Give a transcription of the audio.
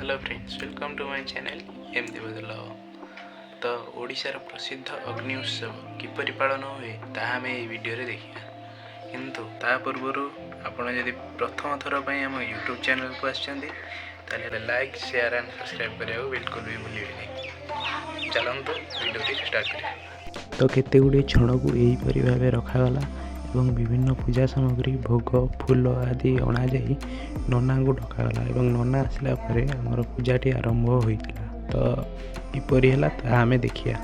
Hello friends, welcome to my channel M.Debadurllav। तो ओडिशार प्रसिद्ध अग्नि उत्सव किपरि पालन हुए ताहा आम ये वीडियो रे देखिया। किंतु ता पूर्व आपण यदि प्रथम थर आम यूट्यूब चैनल को आछंती ताले लाइक शेयर एंड सब्सक्राइब करिया बिल्कुल भी भूलिए। चलंतु वीडियो स्टार्ट करिया। तो केते गुडी छण को एही परि भाबे रखागला एवं विभिन्न पूजा सामग्री भोग फूल आदि अणा जाई नना को डकागला एवं नना आसला परे हमर पूजाटी आरंभ होइतिला। तो किपरि हला ता हमें देखिया।